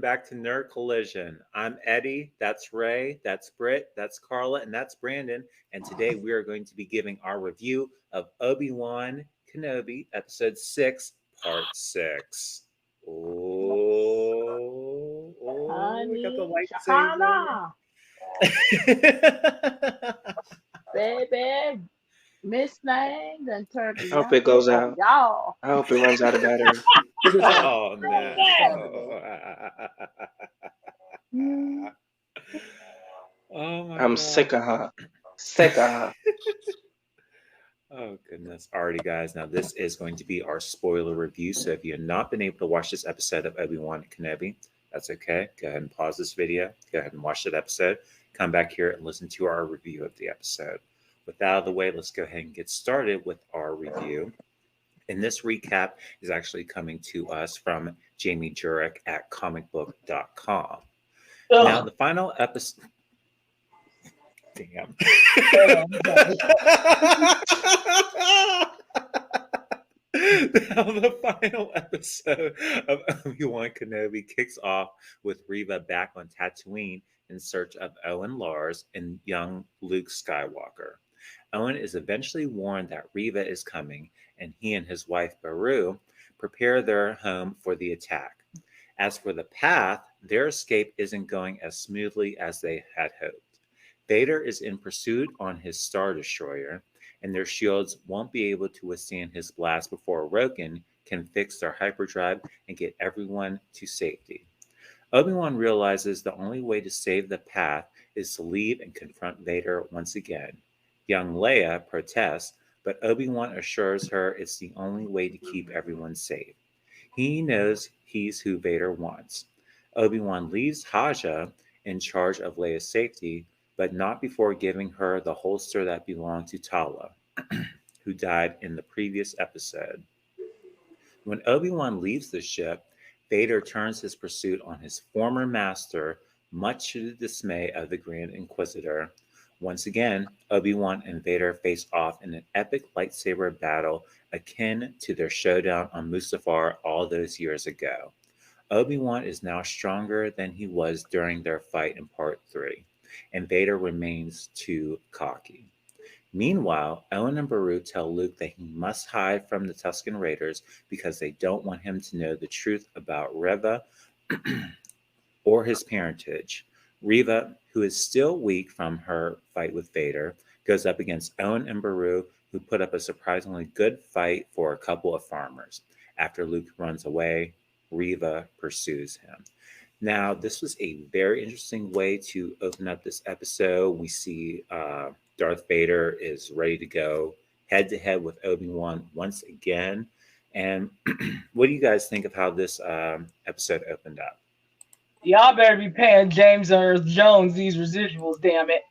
back to Nerd Collision. I'm Eddie, that's Ray, that's Britt, that's Carla, and that's Brandon. And today we are going to be giving our review of Obi Wan Kenobi, Episode 6, Part 6. We got the Honey, lightsaber. baby, Miss Thing done turned the I hope it younger goes on out. y'all. I hope it runs out of battery. Oh, no. Oh, my I'm God. sick of her. Sick of her. Oh, goodness. Alrighty, guys. Now, this is going to be our spoiler review. So, if you have not been able to watch this episode of Obi Wan Kenobi, that's okay. Go ahead and pause this video. Go ahead and watch that episode. Come back here and listen to our review of the episode. With that out of the way, let's go ahead and get started with our review. And this recap is actually coming to us from Jamie Jurek at comicbook.com. Now, the final episode. Damn. Now, the final episode of Obi-Wan Kenobi kicks off with Reva back on Tatooine in search of Owen Lars and young Luke Skywalker. Owen is eventually warned that Reva is coming, and he and his wife Beru prepare their home for the attack. As for the path, their escape isn't going as smoothly as they had hoped. Vader is in pursuit on his Star Destroyer, and their shields won't be able to withstand his blast before Roken can fix their hyperdrive and get everyone to safety. Obi-Wan realizes the only way to save the path is to leave and confront Vader once again. Young Leia protests, but Obi-Wan assures her it's the only way to keep everyone safe. He knows he's who Vader wants. Obi-Wan leaves Haja in charge of Leia's safety, but not before giving her the holster that belonged to Tala, who died in the previous episode. When Obi-Wan leaves the ship, Vader turns his pursuit on his former master, much to the dismay of the Grand Inquisitor. Once again, Obi-Wan and Vader face off in an epic lightsaber battle akin to their showdown on Mustafar all those years ago. Obi-Wan is now stronger than he was during their fight in Part 3, and Vader remains too cocky. Meanwhile, Owen and Beru tell Luke that he must hide from the Tusken Raiders because they don't want him to know the truth about Reva or his parentage. Reva, who is still weak from her fight with Vader, goes up against Owen and Beru, who put up a surprisingly good fight for a couple of farmers. After Luke runs away, Reva pursues him. Now, this was a very interesting way to open up this episode. We see Darth Vader is ready to go head-to-head with Obi-Wan once again. And what do you guys think of how this episode opened up? Y'all better be paying James Earl Jones these residuals, damn it.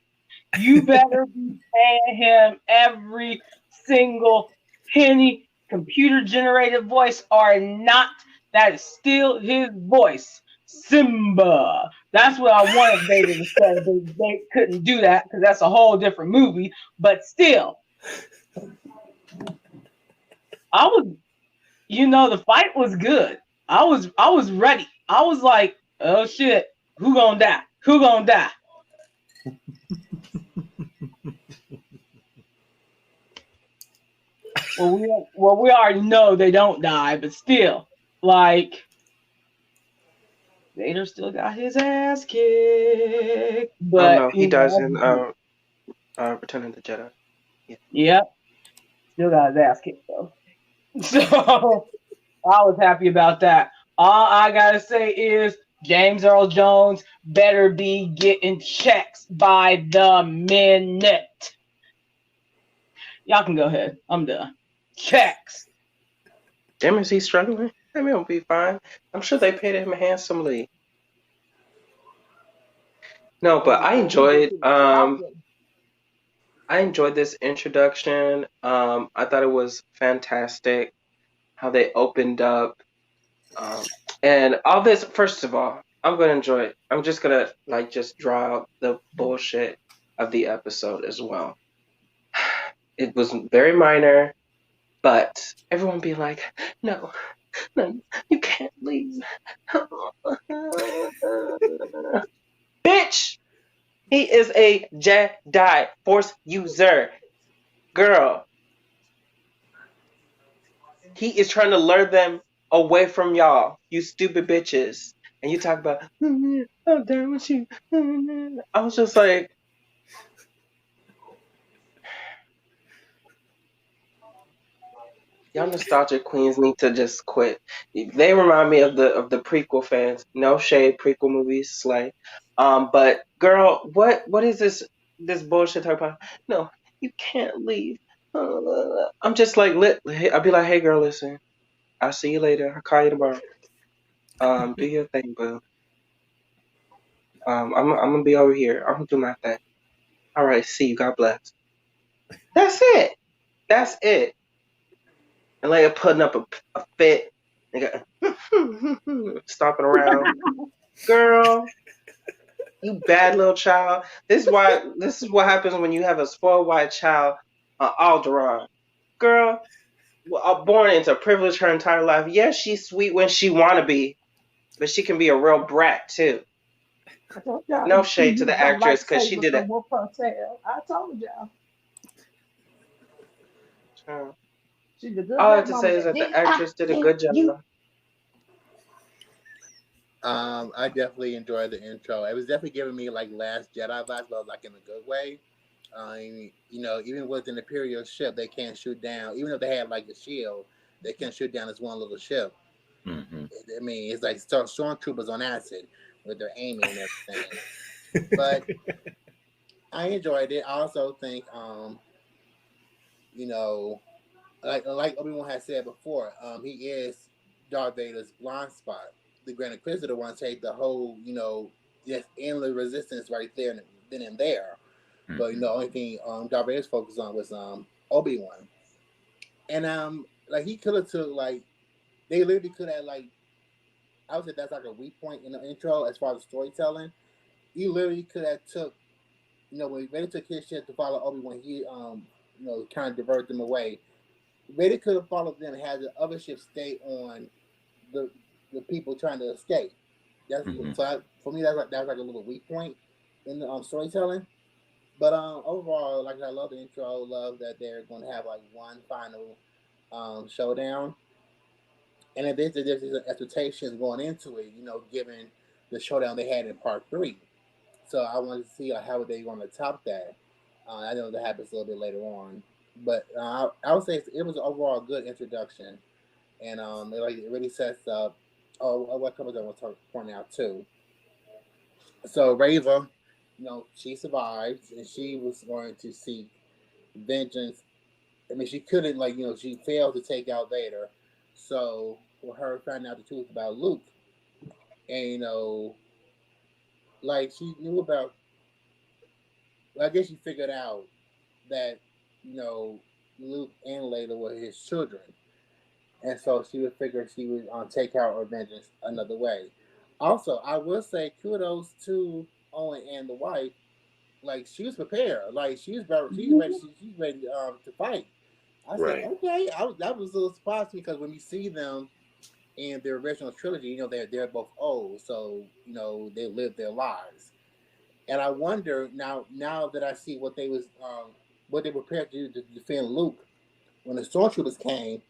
You better be paying him every single penny. Computer-generated voice or not, that is still his voice. Simba. That's what I wanted Vader to say. They couldn't do that because that's a whole different movie. But still, the fight was good. I was ready. I was like, oh shit, who gonna die? Who gonna die? Well, we already know they don't die, but still, like, Vader still got his ass kicked. But no, he dies in Return of the Jedi. Yep. Still got his ass kicked though. So I was happy about that. All I gotta say is James Earl Jones better be getting checks by the minute. Y'all can go ahead. I'm done. Checks. Damn, is he struggling? I mean, he'll be fine. I'm sure they paid him handsomely. No, but I enjoyed this introduction. I thought it was fantastic how they opened up. And all this, first of all, I'm going to enjoy it. I'm just going to just draw out the bullshit of the episode as well. It was very minor, but everyone be like, no, No, you can't leave. Bitch, he is a Jedi Force user. Girl, he is trying to lure them away from y'all, you stupid bitches. And you talk about, I'm done with you. I was just like, y'all nostalgic queens need to just quit. They remind me of the prequel fans. No shade, prequel movies slay. But girl, what is this bullshit talk about? No, you can't leave. I'm just like I'll be like, hey girl, listen. I'll see you later. I'll call you tomorrow. Do your thing, boo. I'm gonna be over here. I'm gonna do my thing. All right, see you. God bless. That's it. That's it. And Leia putting up a fit. Nigga, stomping around. Girl, you bad little child. This is what happens when you have a spoiled white child, Alderaan. Girl, born into privilege her entire life. Yes, she's sweet when she wanna be, but she can be a real brat too. I told y'all No she shade to the used them actress because she lightsabers did to it. whoop her tail. I told y'all. She's a good All I have black to mama say is that that did the actress did a good job. you. I definitely enjoyed the intro. It was definitely giving me like Last Jedi vibes, but like in a good way. Even within the Imperial ship, they can't shoot down. Even if they had like a shield, they can't shoot down this one little ship. Mm-hmm. I mean, it's like stormtroopers on acid with their aiming and everything. But I enjoyed it. I also think, you know, like Obi-Wan had said before, he is Darth Vader's blind spot. The Grand Inquisitor wants to take the whole, just endless resistance right there and then and there. But Mm-hmm. the only thing Darth Vader's focused on was Obi-Wan, and like he could have took like they literally could have like I would say that's like a weak point in the intro as far as storytelling. He literally could have took when Vader took his shit to follow Obi-Wan, he kind of diverted them away. Vader could have followed them and had the other ship stay on the the people trying to escape. That's Mm-hmm. so for me. That's like a little weak point in the storytelling. But overall, like I love the intro. Love that they're going to have like one final showdown, and if there's expectations going into it, given the showdown they had in part 3. So I wanted to see how they going to top that. I know that happens a little bit later on, but I would say it was an overall good introduction, and it really sets up. Oh, what comes I want to point out too. So Rava, she survived, and she was going to seek vengeance. I mean, she couldn't she failed to take out Vader, so for her finding out the truth about Luke, and she knew about. I guess she figured out that you know Luke and Layla were his children, and so she would figure she would take out her vengeance another way. Also, I will say kudos to Owen and the wife. Like she was prepared. Like she's ready to fight. I said, Right. okay. That was a little surprise to me because when you see them in their original trilogy, they're both old, so they lived their lives. And I wonder now that I see what they prepared to do to defend Luke when the stormtroopers came,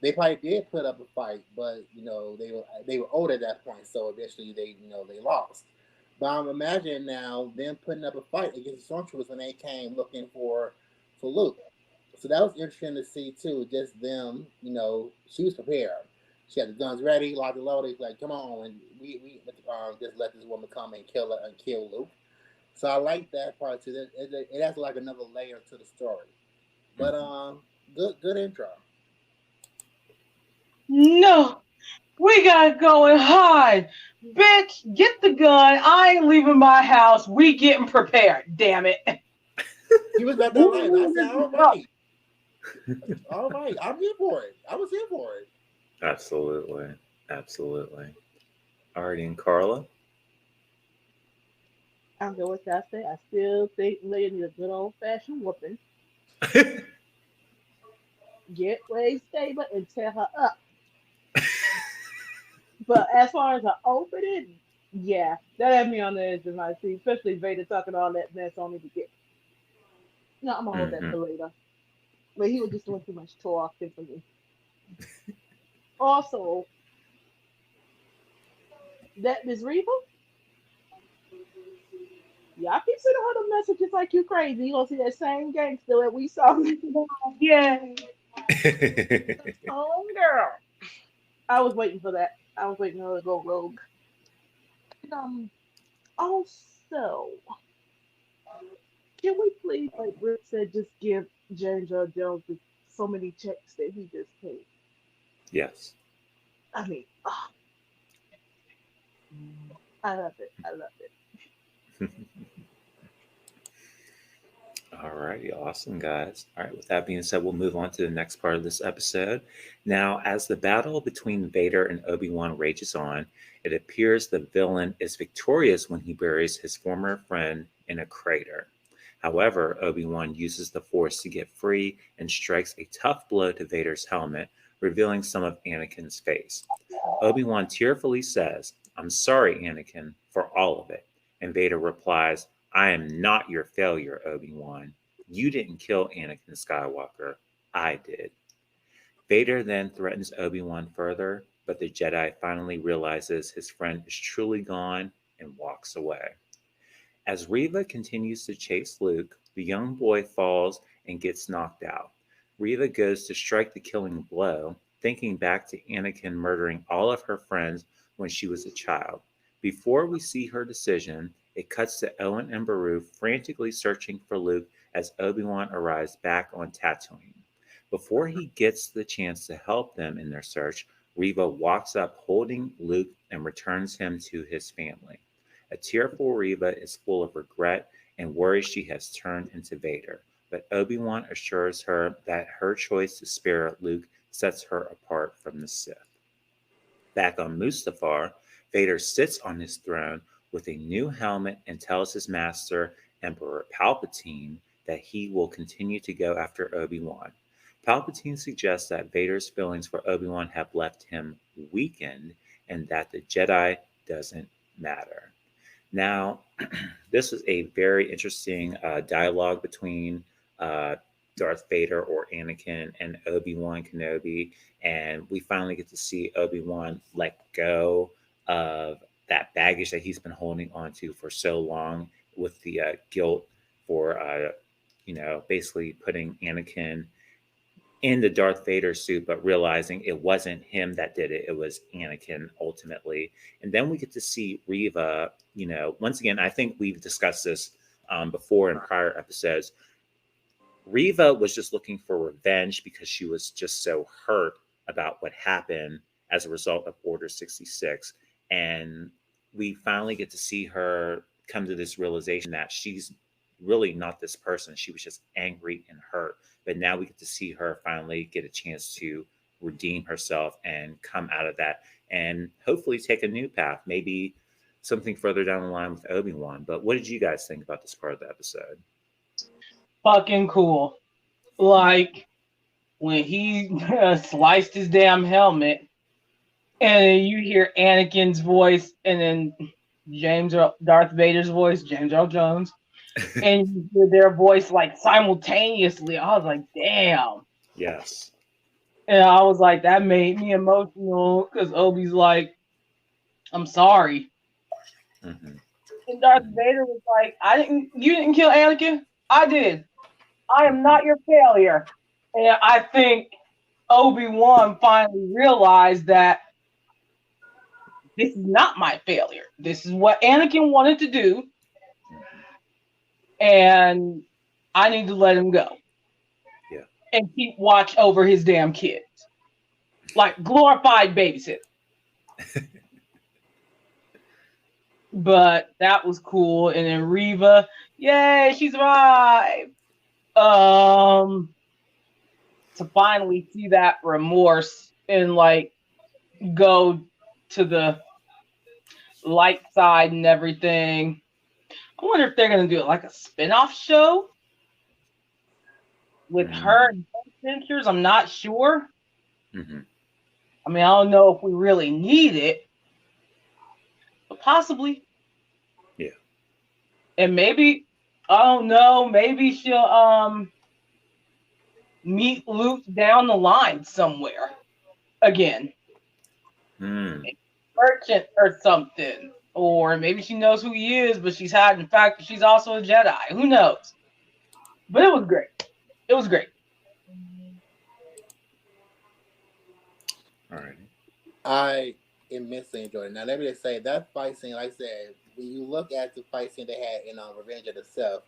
they probably did put up a fight, but they were old at that point, so eventually they lost. But I'm imagining now them putting up a fight against the stormtroopers when they came looking for Luke. So that was interesting to see too. Just them, she was prepared. She had the guns ready, locked and loaded. Like, come on, and we just let this woman come and kill Luke. So I like that part too. It adds like another layer to the story. But Mm-hmm. good intro. No, we gotta go and hide. Bitch, get the gun. I ain't leaving my house. We getting prepared. Damn it. He was about that line. I said, all right, I'm here for it. I was here for it. Absolutely. Absolutely. Alrighty, and Carla. I don't care what y'all say. I still think Leia need a good old fashioned whooping. Get Ray's stable and tear her up. But as far as an opening, yeah, that had me on the edge of my seat, especially Vader talking all that mess on me to get. No, I'm gonna hold that Hmm. for later. But he was just doing too much talking for me. Also, that Miss Reva, y'all keep sending her the messages like you crazy. You gonna see that same gangster that we saw. Yay. Oh girl. I was waiting for that. I was waiting for her to go rogue. And, also, can we please, like Rick said, just give James Earl Jones so many checks that he just paid? Yes. I mean, I love it. I love it. All righty, awesome, guys. All right, with that being said, we'll move on to the next part of this episode. Now, as the battle between Vader and Obi-Wan rages on, it appears the villain is victorious when he buries his former friend in a crater. However, Obi-Wan uses the Force to get free and strikes a tough blow to Vader's helmet, revealing some of Anakin's face. Obi-Wan tearfully says, "I'm sorry, Anakin, for all of it." And Vader replies, "I am not your failure, Obi-Wan. You didn't kill Anakin Skywalker. I did." Vader then threatens Obi-Wan further, but the Jedi finally realizes his friend is truly gone and walks away. As Reva continues to chase Luke, the young boy falls and gets knocked out. Reva goes to strike the killing blow, thinking back to Anakin murdering all of her friends when she was a child. Before we see her decision, it cuts to Owen and Beru frantically searching for Luke as Obi-Wan arrives back on Tatooine. Before he gets the chance to help them in their search, Reva walks up holding Luke and returns him to his family. A tearful Reva is full of regret and worries she has turned into Vader, but Obi-Wan assures her that her choice to spare Luke sets her apart from the Sith. Back on Mustafar, Vader sits on his throne with a new helmet and tells his master, Emperor Palpatine, that he will continue to go after Obi-Wan. Palpatine suggests that Vader's feelings for Obi-Wan have left him weakened and that the Jedi doesn't matter. Now, this was a very interesting dialogue between uh, Darth Vader or Anakin and Obi Wan Kenobi, and we finally get to see Obi Wan let go of that baggage that he's been holding on to for so long, with the guilt for basically putting Anakin in the Darth Vader suit, but realizing it wasn't him that did it, it was Anakin ultimately. And then we get to see Reva, once again, I think we've discussed this before in prior episodes. Reva was just looking for revenge because she was just so hurt about what happened as a result of Order 66. And we finally get to see her come to this realization that she's really not this person. She was just angry and hurt. But now we get to see her finally get a chance to redeem herself and come out of that and hopefully take a new path, maybe something further down the line with Obi-Wan. But what did you guys think about this part of the episode? Fucking cool. Like when he sliced his damn helmet, and then you hear Anakin's voice, and then Darth Vader's voice, James Earl Jones, and you hear their voice like simultaneously. I was like, damn. Yes. And I was like, that made me emotional because Obi's like, I'm sorry. Mm-hmm. And Darth Vader was like, you didn't kill Anakin? I did. I am not your failure. And I think Obi-Wan finally realized that this is not my failure. This is what Anakin wanted to do. And I need to let him go. Yeah. And keep watch over his damn kids. Like glorified babysit. But that was cool. And then Reva, yay, she's alive. To finally see that remorse and like go to the light side and everything. I wonder if they're gonna do it like a spin-off show with her and Adventures. I'm not sure. Mm-hmm. I mean, I don't know if we really need it, Possibly. Yeah. And maybe, I don't know, maybe she'll meet Luke down the line somewhere again. Hmm. Merchant or something. Or maybe she knows who he is, but she's hiding the fact that she's also a Jedi. Who knows? But it was great. It was great. All right. I immensely enjoyed it. Now, let me just say that fight scene, like I said, when you look at the fight scene they had in Revenge of the Sith,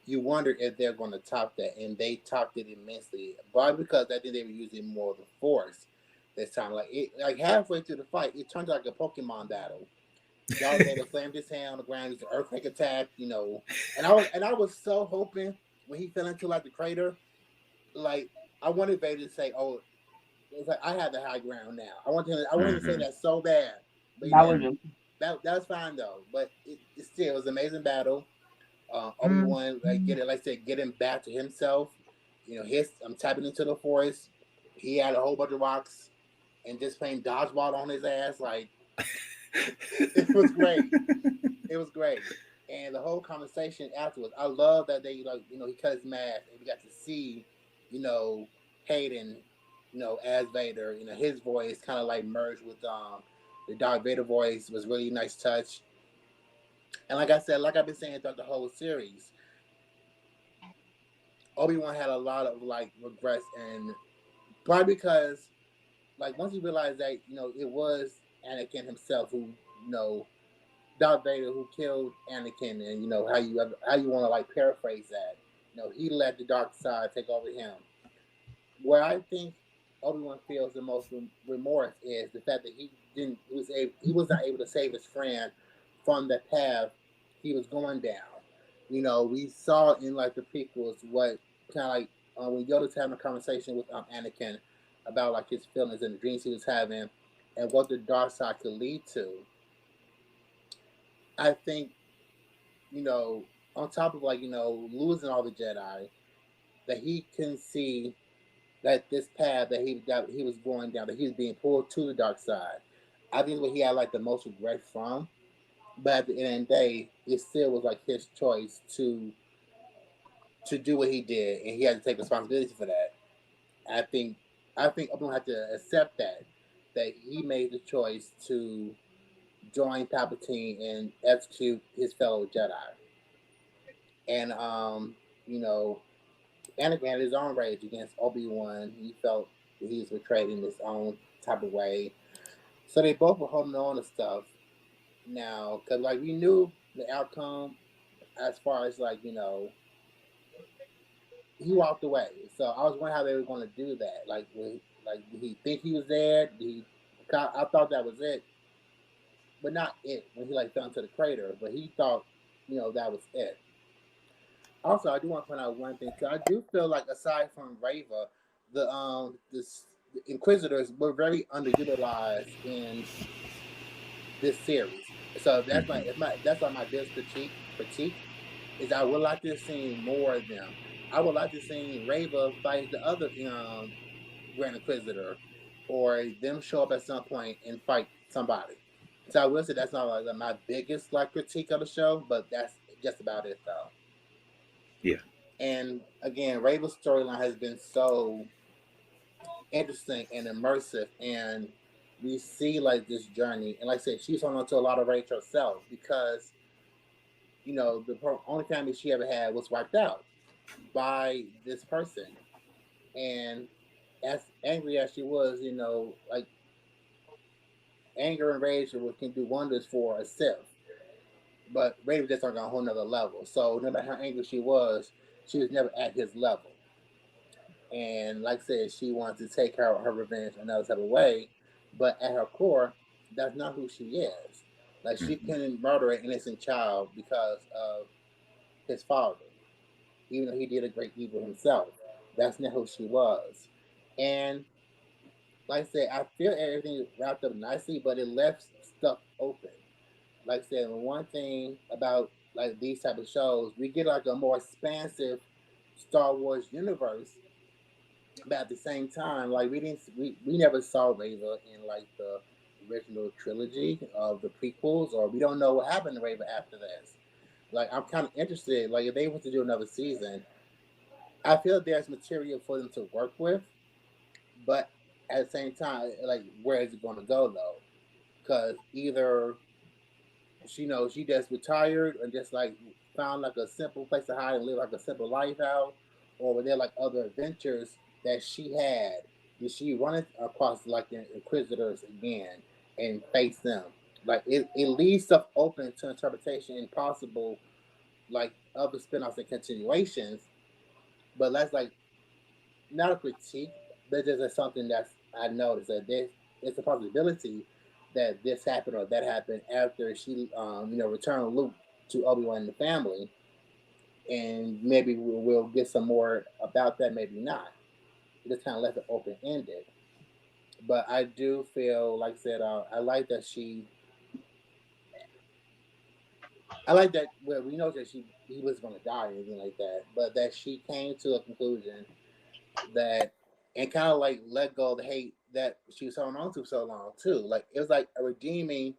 you wonder if they're going to top that, and they topped it immensely. Probably because I think they were using more of the Force this time. Like halfway through the fight, it turned like a Pokemon battle. Darth Vader slammed his hand on the ground, used an earthquake attack, and I was so hoping when he fell into like the crater, like I wanted Vader to say, "Oh, it's like I have the high ground now." I wanted to say Hmm. that so bad, but he That didn't. was just, That's fine though. But it still was an amazing battle. Obi mm, Wan, like I said, getting back to himself. I'm tapping into the forest. He had a whole bunch of rocks and just playing dodgeball on his ass. Like it was great. It was great. And the whole conversation afterwards, I love that they he cut his mask and we got to see, you know, Hayden, as Vader. His voice kind of like merged with the Darth Vader voice. Was really nice touch. And like I said, like I've been saying throughout the whole series, Obi Wan had a lot of like regrets, and probably because like once he realized that it was Anakin himself who Darth Vader who killed Anakin, and how you want to like paraphrase that. He let the dark side take over him. Where I think Obi Wan feels the most remorse is the fact that he was not able to save his friend from the path he was going down. We saw in like the prequels what kind of like when Yoda's having a conversation with Anakin about like his feelings and the dreams he was having, and what the dark side could lead to. I think on top of like losing all the Jedi, that he can see that this path that he was going down, that he was being pulled to the dark side. I think what he had like the most regret from, but at the end of the day, it still was like his choice to do what he did, and he had to take responsibility for that. I think I'm gonna have to accept that he made the choice to join Palpatine and execute his fellow Jedi, and you know Anakin had his own rage against Obi Wan. He felt that he was betrayed in his own type of way. So they both were holding on to stuff now, because like we knew the outcome as far as like he walked away. So I was wondering how they were going to do that. Did he think he was there? I thought that was it, but not it when he like fell into the crater. But he thought that was it. Also, I do want to point out one thing too. I do feel like aside from Rava, the Inquisitors were very underutilized in this series. So Hmm. that's like my biggest critique is I would like to have seen more of them. I would like to see Rava fight the other Grand Inquisitor, or them show up at some point and fight somebody. So I will say that's not like my biggest like critique of the show, but that's just about it though. Yeah. And again, Rava's storyline has been so interesting and immersive, and we see like this journey. And like I said, she's holding on to a lot of rage herself because the only family she ever had was wiped out by this person. And as angry as she was, like anger and rage can do wonders for a Sith. But Rava just on a whole nother level. So no matter how angry she was never at his level. And like I said, she wanted to take her revenge another type of way, but at her core, that's not who she is. Like she Hmm. couldn't murder an innocent child because of his father, even though he did a great evil himself. That's not who she was. And like I said, I feel everything wrapped up nicely, but it left stuff open. Like I said, one thing about like these type of shows, we get like a more expansive Star Wars universe, but at the same time, like we never saw Reva in like the original trilogy of the prequels, or we don't know what happened to Raven after this. Like, I'm kind of interested. Like, if they want to do another season, I feel there's material for them to work with, but at the same time, like, where is it going to go though? Because either she just retired and just like found like a simple place to hide and live like a simple life out, or were there like other adventures that she had? Did she run it across like the Inquisitors again and face them? Like it leaves stuff open to interpretation and possible like other spin-offs and continuations. But that's like not a critique, but just something that's I noticed that this it's a possibility that this happened or that happened after she returned Luke to Obi Wan and the family, and maybe we'll get some more about that, maybe not. It just kind of left it open ended. But I do feel like I said I like that she. I like that. Well, we know that he was going to die or anything like that, but that she came to a conclusion that and kind of like let go of the hate that she was holding on to so long too. Like it was like a redeeming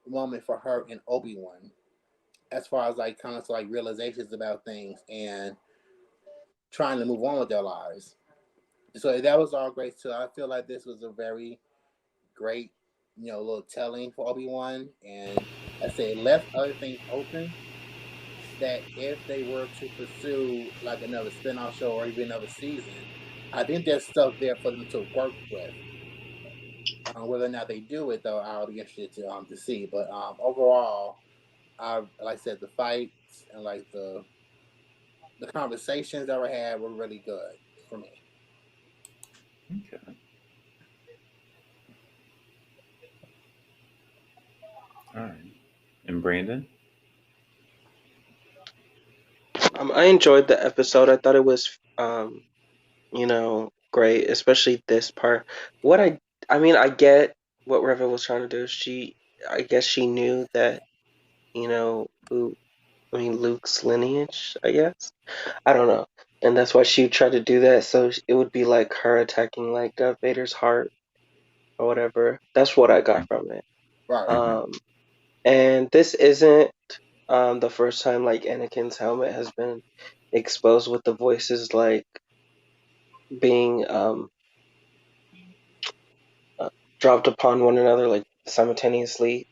moment for her in Obi-Wan as far as like kind of like realizations about things and trying to move on with their lives. So that was all great too. I feel like this was a very great, little telling for Obi-Wan, and I say it left other things open that if they were to pursue like another spin-off show or even another season, I think there's stuff there for them to work with. Whether or not they do it, though, I'll be interested to see. But overall, like I said, the fights and like the conversations that were had were really good for me. Okay. All right. And Brandon? I enjoyed the episode. I thought it was, great, especially this part. What I mean, I get what Reva was trying to do. I guess she knew that, who, I mean, Luke's lineage, I guess. I don't know. And that's why she tried to do that. So it would be like her attacking like Darth Vader's heart or whatever. That's what I got from it. Right. Mm-hmm. And this isn't the first time like Anakin's helmet has been exposed with the voices like being uh, dropped upon one another like simultaneously.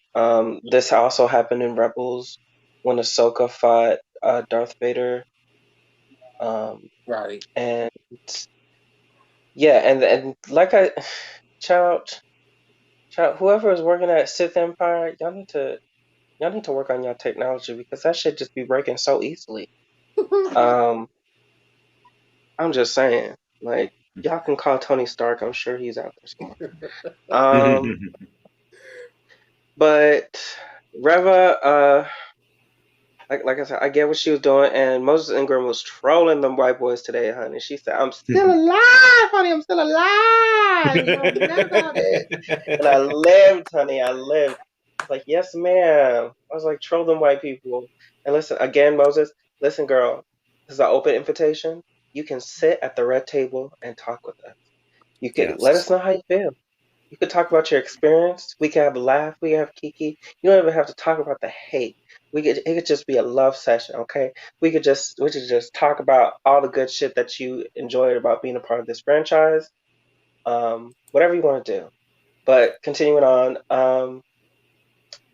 This also happened in Rebels when Ahsoka fought Darth Vader. Right. And yeah, and like child, whoever is working at Sith Empire, y'all need to work on your technology because that shit just be breaking so easily. Um, I'm just saying, like y'all can call Tony Stark. I'm sure he's out there somewhere. Um, but Reva, like I said, I get what she was doing, and Moses Ingram was trolling them white boys today, honey. She said, "I'm still alive, honey. I'm still alive. You know, forget about it." And I lived, honey. I lived. I was like, "Yes, ma'am." I was like, "Troll them white people." And listen, again, Moses. Listen, girl. This is an open invitation. You can sit at the red table and talk with us. You could let Yes. us know how you feel. You could talk about your experience. We could have a laugh. We could have kiki. You don't even have to talk about the hate. It could just be a love session, okay? We could just talk about all the good shit that you enjoyed about being a part of this franchise. Whatever you want to do. But continuing on,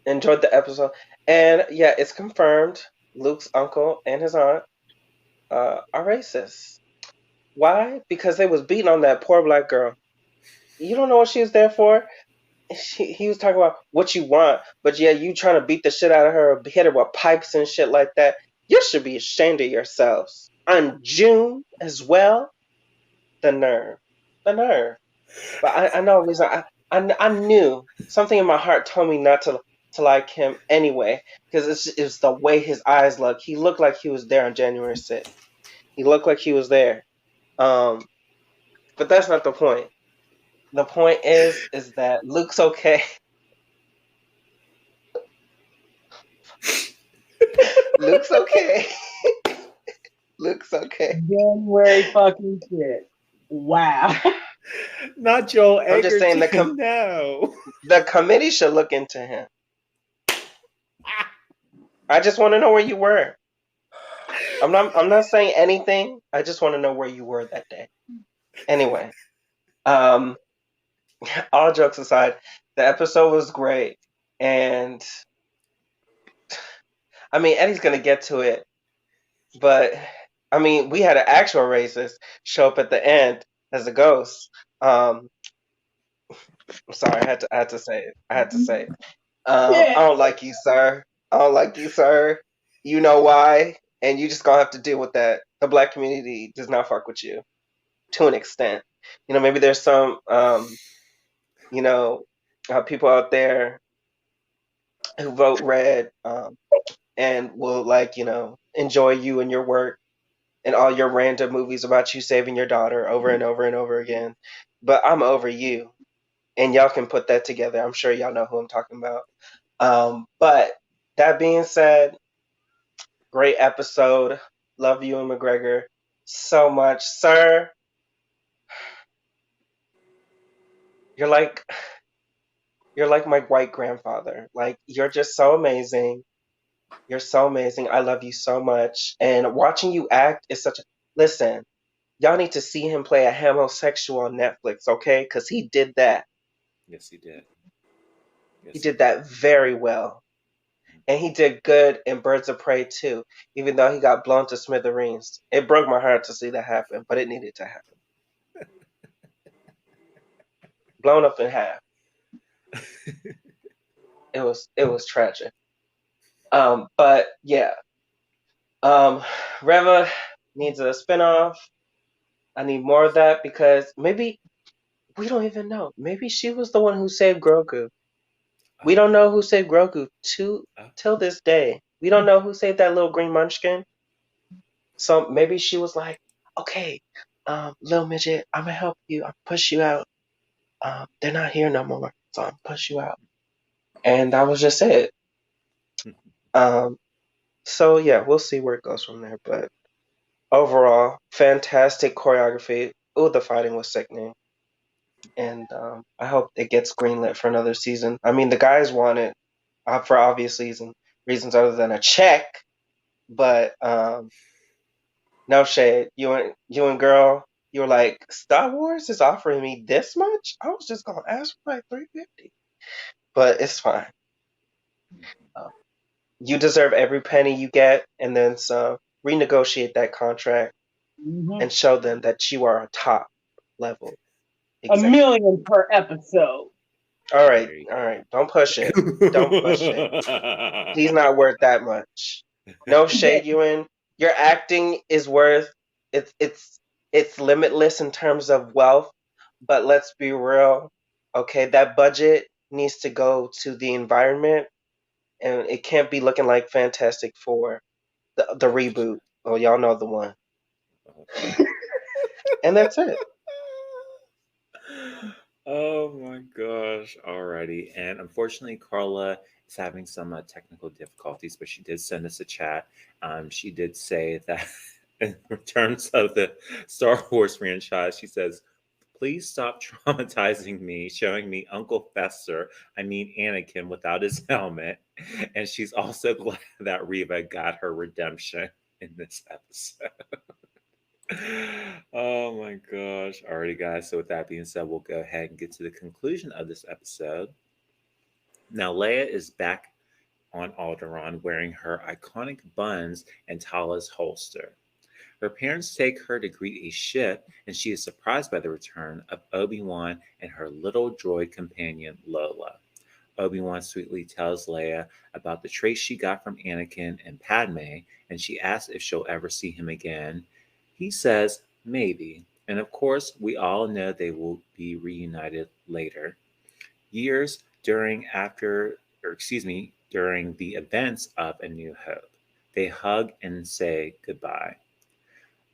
enjoyed the episode. And yeah, it's confirmed Luke's uncle and his aunt are racist. Why? Because they was beating on that poor black girl. You don't know what she was there for? He was talking about what you want, but yeah, you trying to beat the shit out of her, hit her with pipes and shit like that. You should be ashamed of yourselves. On June as well, the nerve, the nerve. But I know a reason. I knew something in my heart told me not to like him anyway, because it's the way his eyes look. He looked like he was there on January 6th. He looked like he was there. Um, but that's not the point. The point is that Luke's okay. Luke's okay. Luke's okay. January fucking shit. Wow. Not Joel I'm just saying Egerton, no. the committee should look into him. I just want to know where you were. I'm not saying anything. I just want to know where you were that day. Anyway, um, all jokes aside, the episode was great, and I mean Eddie's gonna get to it, but I mean we had an actual racist show up at the end as a ghost. I'm sorry, I had to say it. I had to say it. Yeah. I don't like you, sir. I don't like you, sir. You know why, and you just gonna have to deal with that. The black community does not fuck with you to an extent. You know, maybe there's some you know, people out there who vote red and will like, you know, enjoy you and your work and all your random movies about you saving your daughter over and over and over again. But I'm over you. And y'all can put that together. I'm sure y'all know who I'm talking about. But that being said, great episode. Love you and McGregor so much. Sir, you're like you're like my white grandfather. Like you're just so amazing. You're so amazing. I love you so much. And watching you act is such a listen. Y'all need to see him play a homosexual on Netflix, okay? Because he did that. Yes, he did. He Yes, he did did. that very well. And he did good in Birds of Prey too, even though he got blown to smithereens. It broke my heart to see that happen, but it needed to happen. Blown up in half. It was tragic. But yeah. Reva needs a spinoff. I need more of that because maybe we don't even know. Maybe she was the one who saved Grogu. We don't know who saved Grogu till this day. We don't know who saved that little green munchkin. So maybe she was like, okay, little midget, I'm gonna help you. I'll push you out. They're not here no more, so I'll push you out. And that was just it. Um, so yeah, we'll see where it goes from there. But overall, fantastic choreography. Oh, the fighting was sickening. And I hope it gets greenlit for another season. I mean, the guys want it for obvious reasons other than a check. But no shade. You and girl, you were like, Star Wars is offering me this much. I was just gonna ask for like $350, but it's fine. Um, you deserve every penny you get, and then some. Renegotiate that contract Mhm. and show them that you are a top level $1 executive. million per episode. All right, There you all right. go. Don't push it. Don't push it. He's not worth that much. No shade, Ewan. Your acting is worth it's it's it's limitless in terms of wealth, but let's be real. Okay, that budget needs to go to the environment and it can't be looking like Fantastic Four, the Oh, for reboot. Oh, y'all know the one. sure. Oh, for And that's it. sure. Oh my gosh. Alrighty. And unfortunately, Carla is having some technical difficulties, but she did send us a chat. She did say that in terms of the Star Wars franchise, she says, please stop traumatizing me, showing me Uncle Fester, I mean Anakin, without his helmet. And she's also glad that Reva got her redemption in this episode. Oh my gosh. Alrighty, guys. So, with that being said, we'll go ahead and get to the conclusion of this episode. Now, Leia is back on Alderaan wearing her iconic buns and Tala's holster. Her parents take her to greet a ship, and she is surprised by the return of Obi-Wan and her little droid companion, Lola. Obi-Wan sweetly tells Leia about the traits she got from Anakin and Padme, and she asks if she'll ever see him again. He says, maybe. And of course, we all know they will be reunited later. Years during the events of A New Hope. They hug and say goodbye.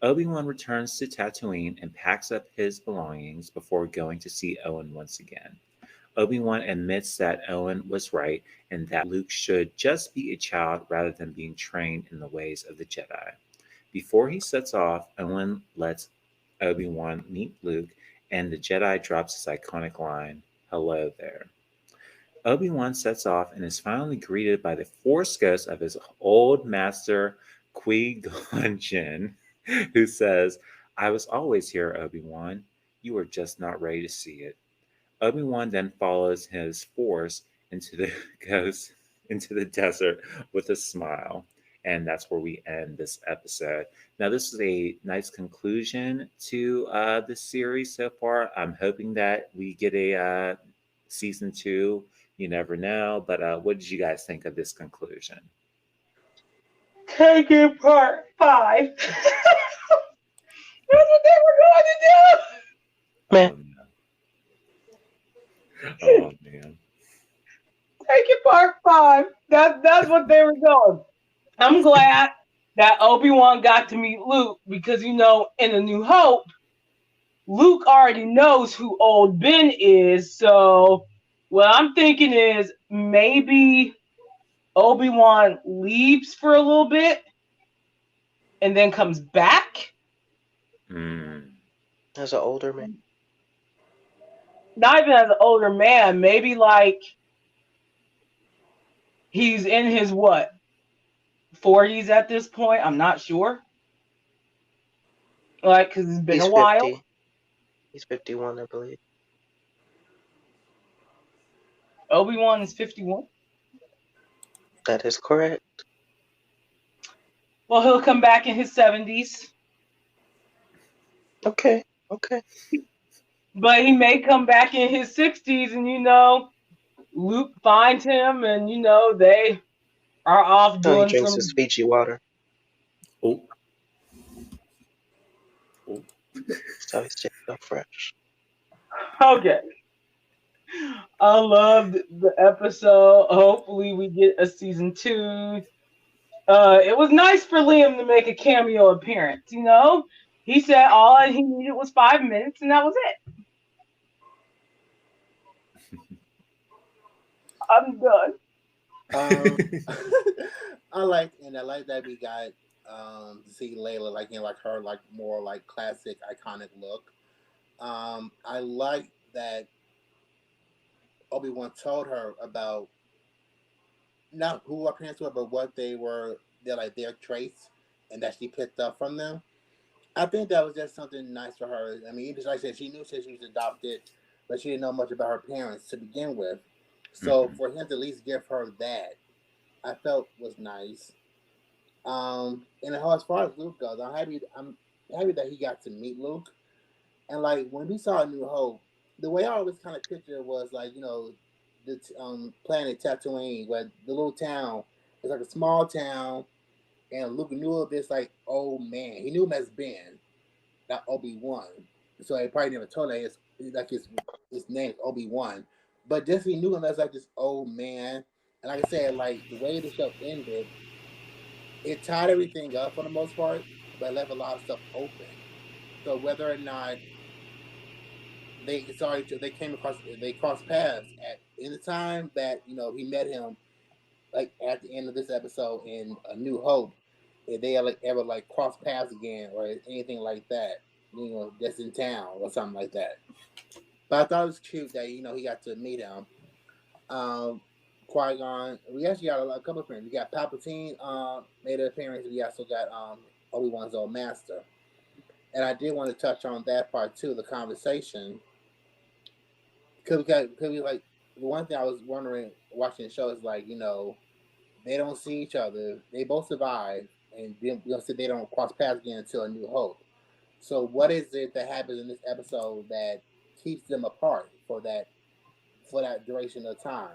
Obi-Wan returns to Tatooine and packs up his belongings before going to see Owen once again. Obi-Wan admits that Owen was right and that Luke should just be a child rather than being trained in the ways of the Jedi. Before he sets off, Owen lets Obi-Wan meet Luke and the Jedi drops his iconic line, "Hello there." Obi-Wan sets off and is finally greeted by the Force ghost of his old master, Qui-Gon Jinn, who says, "I was always here, Obi-Wan. You were just not ready to see it." Obi-Wan then follows his Force into the ghost into the desert with a smile. And that's where we end this episode. Now, this is a nice conclusion to the series so far. I'm hoping that we get a season two. You never know. But what did you guys think of this conclusion? Take it part five. That's what they were going to do. Man, Oh, no. Oh, man. Take it part five. That's what they were doing. I'm glad that Obi-Wan got to meet Luke because in A New Hope, Luke already knows who old Ben is. So what I'm thinking is maybe Obi-Wan leaves for a little bit and then comes back. Mm. as an older man. Not even as an older man, maybe like he's in his what 40s at this point. I'm not sure. Like, because it's been He's a while. 50. He's 51, I believe. Obi-Wan is 51. That is correct. Well, he'll come back in his 70s. Okay. Okay. But he may come back in his 60s and Luke finds him and they are off No, he doing drinks his some Fiji water. Oh, oh. So he's staying so fresh. okay. I loved the episode. Hopefully we get a season 2. It was nice for Liam to make a cameo appearance, He said all he needed was 5 minutes and that was it. I'm done. Um, I like that we got to see Layla like her like more like classic iconic look. I like that Obi-Wan told her about not who our parents were, but what they were. They're like their traits, and that she picked up from them. I think that was just something nice for her. I mean, just like I said, she knew since she was adopted, but she didn't know much about her parents to begin with. So Mhm. for him to at least give her that, I felt was nice. And as far as Luke goes, I'm happy that he got to meet Luke. And like when we saw A New Hope, the way I always kind of pictured was like the planet Tatooine, where the little town is like a small town, and Luke knew of this like old man. He knew him as Ben, not Obi Wan. So he probably never told her his name is Obi Wan, but just he knew him as like this old man. And like I said, like the way the show ended, it tied everything up for the most part, but left a lot of stuff open. So whether or not they came across they crossed paths at in the time that he met him like at the end of this episode in A New Hope, if they ever like cross paths again or anything like that, just in town or something like that. But I thought it was cute that he got to meet him. Um, Qui Gon. We actually got a couple of friends. We got Palpatine made an appearance. We also got Obi Wan's old master. And I did want to touch on that part too, the conversation, because we like the one thing I was wondering watching the show is like they don't see each other. They both survive, and say they don't cross paths again until A New Hope. So what is it that happens in this episode that keeps them apart for that duration of time?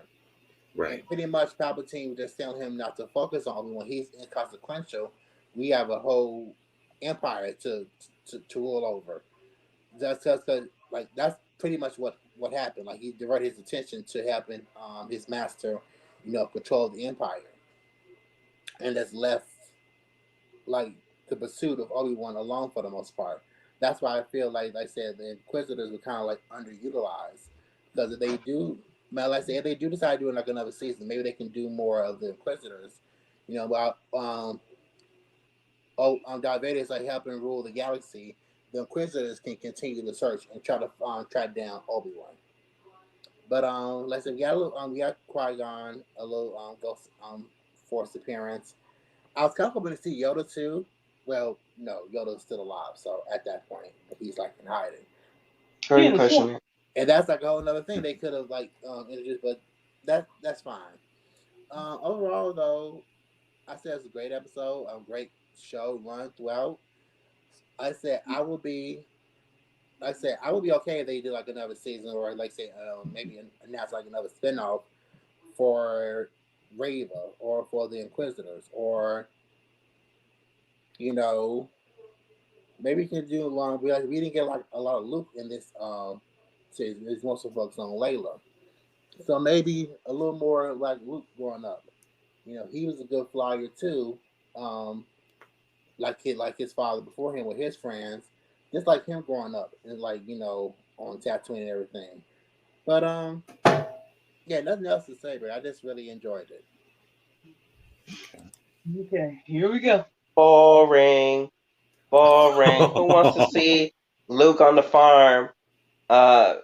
Right. And pretty much Palpatine was just telling him not to focus on me when he's inconsequential. We have a whole empire to rule over. That's just like that's pretty much what happened. Like he diverted his attention to helping his master, control the empire, and that's left like the pursuit of Obi Wan alone for the most part. That's why I feel like I said, the Inquisitors were kind of like underutilized because if they do, man, like I said, if they do decide to do like another season, maybe they can do more of the Inquisitors. While Darth Vader is like helping rule the galaxy, the Inquisitors can continue the search and try to track down Obi-Wan. But like I said, we got Qui-Gon, a little ghost force appearance. I was kind of hoping to see Yoda too. Well, no, Yoda's still alive, so at that point, but he's like in hiding. How are you questioning it? And that's like a whole other thing they could have like introduced, but that's fine. Overall, though, I said it's a great episode, a great show run throughout. I said I will be. Like I said, I would be okay if they did like another season, or like say maybe announce like another spinoff for Reva or for the Inquisitors, or you know maybe you can do long. We didn't get like a lot of Luke in this season. It's mostly focused on Layla, so maybe a little more like Luke growing up. He was a good flyer too, um, like his father before him with his friends, just like him growing up and like on Tatooine and everything. But yeah, nothing else to say, but I just really enjoyed it. Okay, here we go. Boring. Who wants to see Luke on the farm,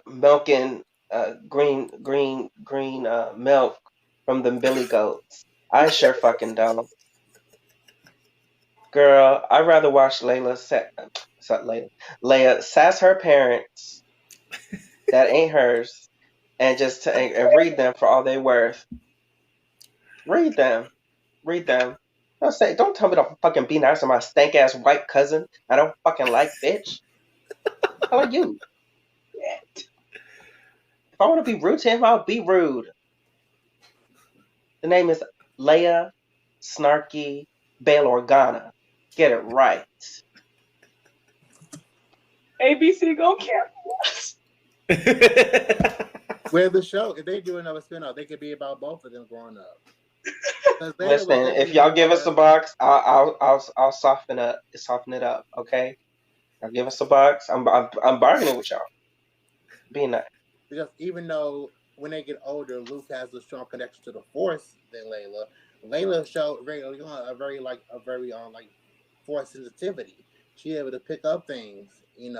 milking green milk from the billy goats? I sure fucking don't. Girl, I'd rather watch Leia sass her parents that ain't hers, and just and read them for all they worth. Read them. Don't tell me to fucking be nice to my stank ass white cousin I don't fucking like, bitch. How are you? If I want to be rude to him, I'll be rude. The name is Leia Snarky Bail Organa. Get it right. ABC gonna cancel us. Well, the show, if they do another spinoff, they could be about both of them growing up. Listen, if y'all give us a box, I'll soften it up. Okay, I'll give us a box. I'm bargaining with y'all. Being nice. Because even though when they get older, Luke has a strong connection to the Force than Layla. Layla showed a very like Force sensitivity. She able to pick up things, and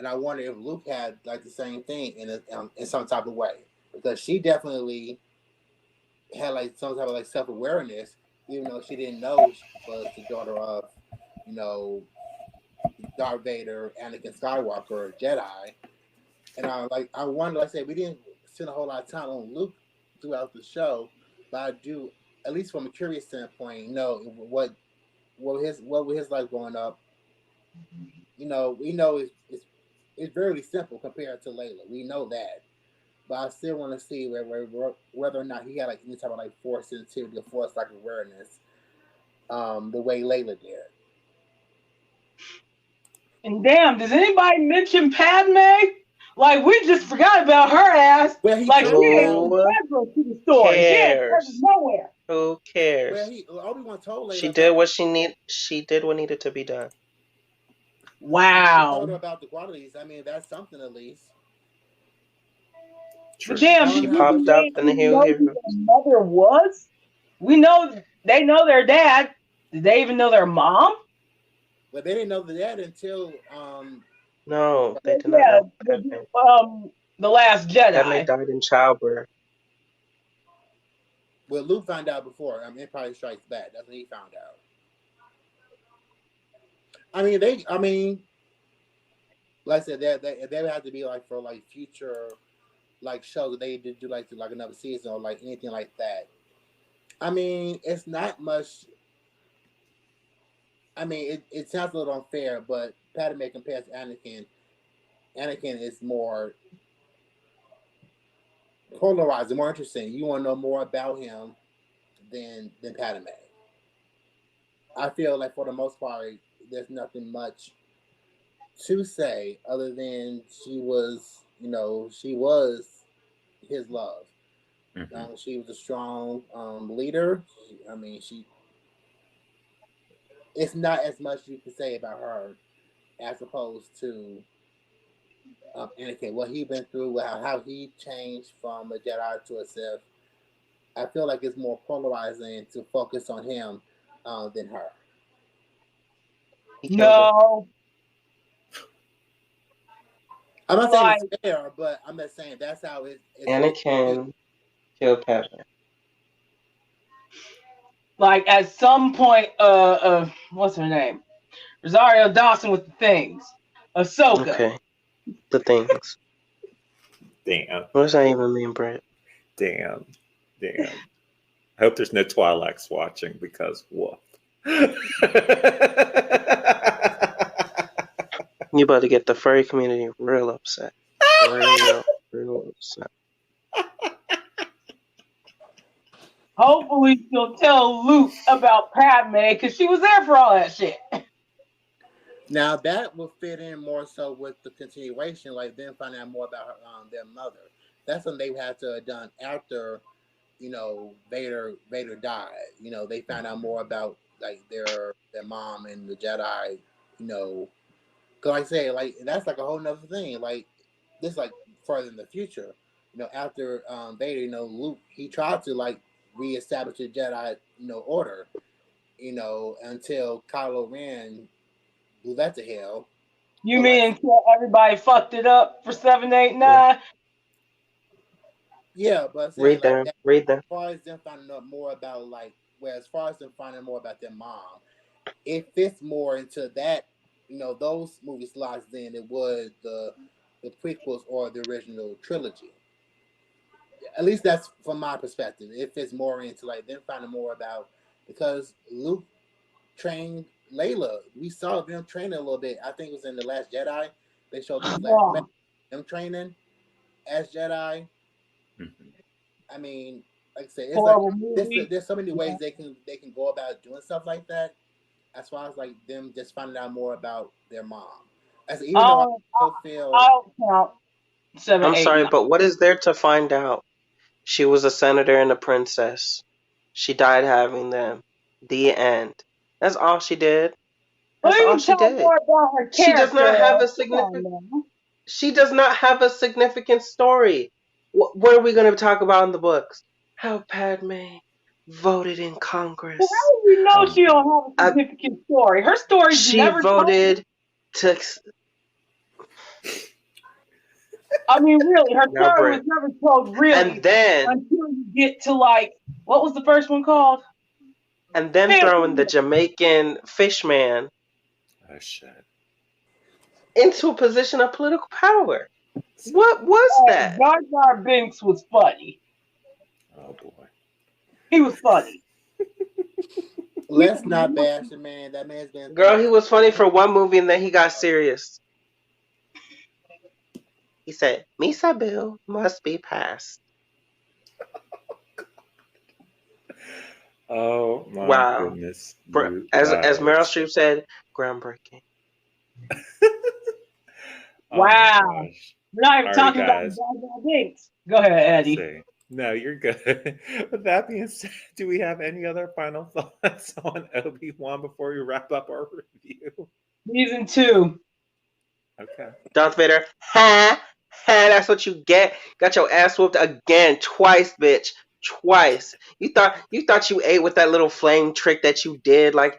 I wonder if Luke had like the same thing in some type of way, because she definitely had like some type of like self awareness, even though she didn't know she was the daughter of, you know, Darth Vader, Anakin Skywalker, Jedi. And I wonder, like I said, we didn't spend a whole lot of time on Luke throughout the show, but I do, at least from a curious standpoint, know what was his life growing up. We know it's very simple compared to Layla. We know that, but I still want to see whether or not he had like any type of like Force sensitivity or Force like awareness, the way Layla did. And damn, does anybody mention Padme? Like, we just forgot about her ass. Well, she ain't integral to the story. She ain't present nowhere. Who cares? Well, Obi-Wan told Layla. She did what she did what needed to be done. Wow. He told her about the qualities. I mean, that's something at least. But damn, she popped up in the hill here. Who their mother was? We know they know their dad. Did they even know their mom? Well, they didn't know the dad until no, they did not know. The Last Jedi. Padme died in childbirth. Well, Luke found out before. Empire Strikes Back. That's when he found out. Like I said, they would have to be like for like future like shows that they did do like another season or like anything like that. It's not much. It sounds a little unfair, but Padme compared to Anakin is more polarizing, more interesting. You want to know more about him than Padme. I feel like for the most part, there's nothing much to say other than she was his love. Mm-hmm. She was a strong leader. It's not as much you can say about her as opposed to Anakin. What he been through, how he changed from a Jedi to a Sith. I feel like it's more polarizing to focus on him than her. No. I'm not saying Like, it's fair, but I'm just saying that's how it's supposed to be. Anakin killed Padme. like at some point, what's her name? Rosario Dawson with the things. Ahsoka. Okay, the things. Damn, What does that even mean, Brett? damn, damn. I hope there's no Twi'leks watching because woof. You about to get the furry community real upset. Real upset. Hopefully she'll tell Luke about Padme because she was there for all that shit. Now that will fit in more so with the continuation, like them finding out more about their mother. That's something they had to have done after, Vader died. They found out more about like their mom and the Jedi. Cause like I say, like that's like a whole nother thing. Like this, like further in the future. After Vader, Luke, he tried to like reestablish the Jedi, order. Until Kylo Ren blew that to hell. You But like, mean until everybody fucked it up for 7, 8, 9? yeah, but I'm saying Read like them. that. Read them. As far as them finding out more about like, where as far as them finding more about their mom, it fits more into that. Those movie slots than it would the prequels or the original trilogy. At least that's from my perspective. It fits more into like them finding more about because Luke trained Layla. We saw them training a little bit. I think it was in the Last Jedi. They showed the flashback Oh, them training as Jedi. Mhm. I mean, like I said, it's like horrible movie. there's so many Yeah. ways they can go about doing stuff like that. As far as like them just finding out more about their mom. As even though I I'll, still feel I'll count 7, I'm 8, sorry, 9. but what is there to find out? She was a senator and a princess. She died having them. The end. That's all she did. Well, That's all you can she tell did. more about her She does character. not have a Come on, significant. man. She does not have a significant story. What are we going to talk about in the books? How Padme voted in Well, Congress. how do you know Oh she my. don't have a Uh, significant story? Her story's she never told. voted to. I mean, really, her Now, story was Brit. never told And really then, until you get to like what was the first one called? throwing the Phantom. Jamaican fishman Oh shit. into a position of political power. What was that? Jar Jar Binks was funny. Oh boy. He was funny. He let's not was bash the man. That man's been through Girl, he was funny for one movie and then he got a serious. He said, Misa bill must be passed. Oh my Wow. goodness, you As Meryl guys. Streep said, groundbreaking. Oh my wow. gosh. We're not even Alrighty, talking about guys. Jar Jar Binks. Go ahead, Let's Eddie. see. No, you're good. With that being said, do we have any other final thoughts on Obi-Wan before we wrap up our review? Season 2. Okay. Darth Vader, ha, ha, that's what you get. Got your ass whooped again, twice, bitch. Twice. You thought you ate with that little flame trick that you did like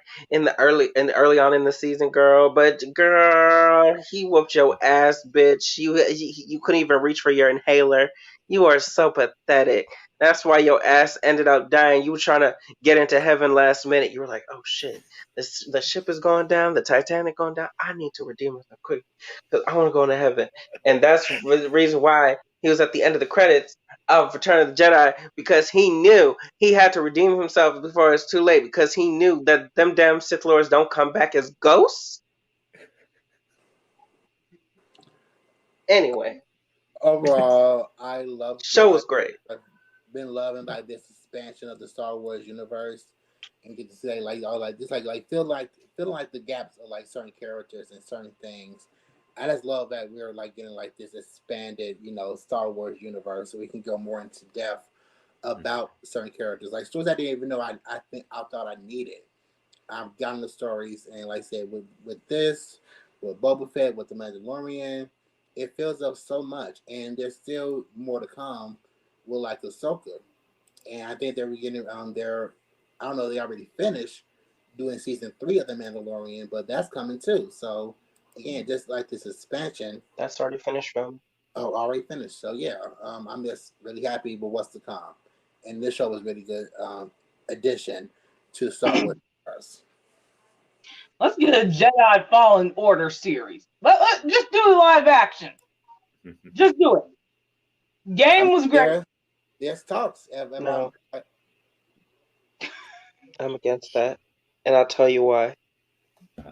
early on in the season, girl. But girl, he whooped your ass, bitch. You couldn't even reach for your inhaler. You are so pathetic. That's why your ass ended up dying. You were trying to get into heaven last minute. You were like, oh shit, the ship is going down, the Titanic going down. I need to redeem myself quick because I want to go into heaven. And that's the reason why he was at the end of the credits of Return of the Jedi, because he knew he had to redeem himself before it's too late, because he knew that them damn Sith Lords don't come back as ghosts. Anyway, overall, I love show the. was great. I've been loving like this expansion of the Star Wars universe, and get to say like all like just like feeling like the gaps of like certain characters and certain things. I just love that we're like getting like this expanded, Star Wars universe, so we can go more into depth about certain characters, like stories I didn't even know I thought I needed. I've gotten the stories, and like I said, with this, with Boba Fett, with the Mandalorian, it fills up so much, and there's still more to come with like Ahsoka, and I think they're beginning their, I don't know, they already finished doing season 3 of the Mandalorian, but that's coming too. So again, just like the suspension. That's already finished, film. Oh, already finished. So yeah, I'm just really happy with what's to come, and this show was really good addition to Star Wars. Let's get a Jedi Fallen Order series. Let just do live action. Just do it. Game was great. There's talks. No. I'm against that. And I'll tell you why.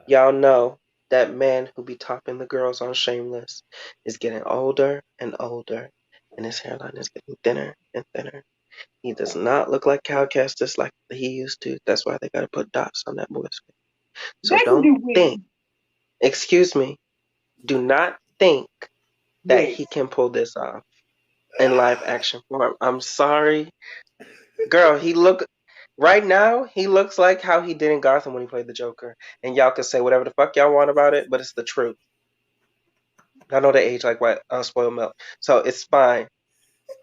Y'all know that man who be topping the girls on Shameless is getting older and older, and his hairline is getting thinner and thinner. He does not look like Cal Kestis like he used to. That's why they gotta put dots on that boy's face. So They can don't do wigs. think, excuse me, do not think that he can pull this off in live action form. I'm sorry. Girl, right now, he looks like how he did in Gotham when he played the Joker. And y'all can say whatever the fuck y'all want about it, but it's the truth. I know they age like what spoiled milk. So it's fine.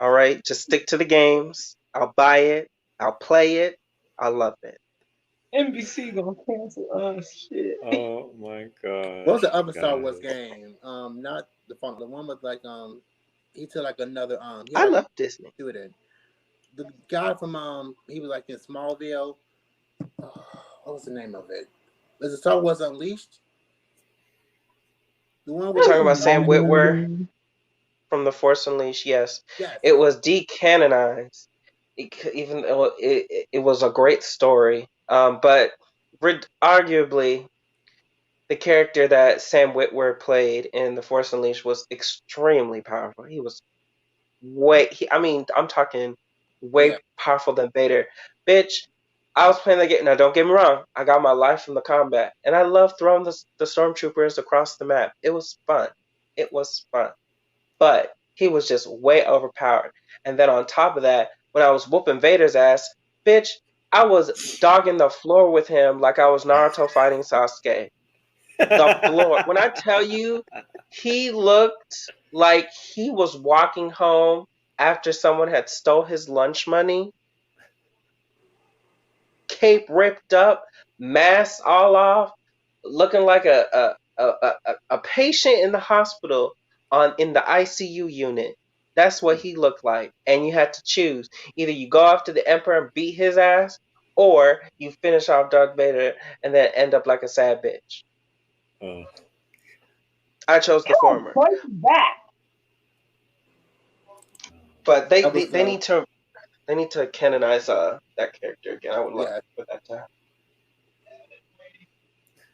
All right? Just stick to the games. I'll buy it. I'll play it. I love it. NBC gonna cancel us. Shit. Oh my god. What was the other Star Wars game? Not the fun. The one with like he took like another I love Disney. Do it in. The guy from he was like in Smallville. What was the name of it? Was it Star Wars Unleashed? The one we're talking about Sam Witwer from The Force Unleashed. Yes. It was decanonized. Even though it was a great story, but arguably the character that Sam Witwer played in The Force Unleashed was extremely powerful. He was I'm talking way powerful than Vader. Bitch, I was playing the game. Now, don't get me wrong. I got my life from the combat, and I love throwing the stormtroopers across the map. It was fun. But he was just way overpowered. And then on top of that, when I was whooping Vader's ass, bitch, I was dogging the floor with him like I was Naruto fighting Sasuke. The floor. When I tell you, he looked like he was walking home after someone had stole his lunch money. Cape ripped up, mask all off, looking like a patient in the hospital in the ICU unit. That's what he looked like. And you had to choose. Either you go after the Emperor and beat his ass, or you finish off Darth Vader and then end up like a sad bitch. I chose the former. But they need to canonize that character again. I would love to put that down.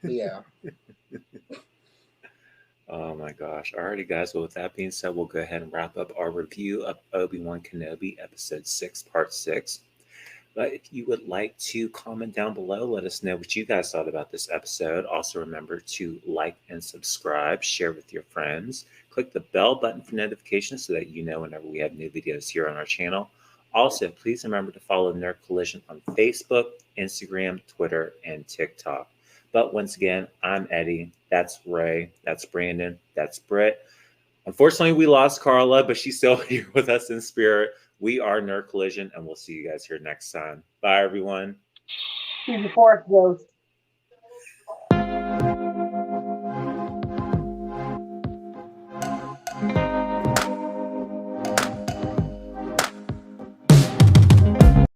Yeah. Oh my gosh. Alrighty, guys. Well, with that being said, we'll go ahead and wrap up our review of Obi Wan Kenobi, Episode 6, Part 6. But if you would like to comment down below, let us know what you guys thought about this episode. Also, remember to like and subscribe, share with your friends. Click the bell button for notifications so that you know whenever we have new videos here on our channel. Also, please remember to follow Nerd Collision on Facebook, Instagram, Twitter, and TikTok. But once again, I'm Eddie. That's Ray. That's Brandon. That's Britt. Unfortunately, we lost Carla, but she's still here with us in spirit. We are Nerd Collision, and we'll see you guys here next time. Bye, everyone. See the Force Ghost.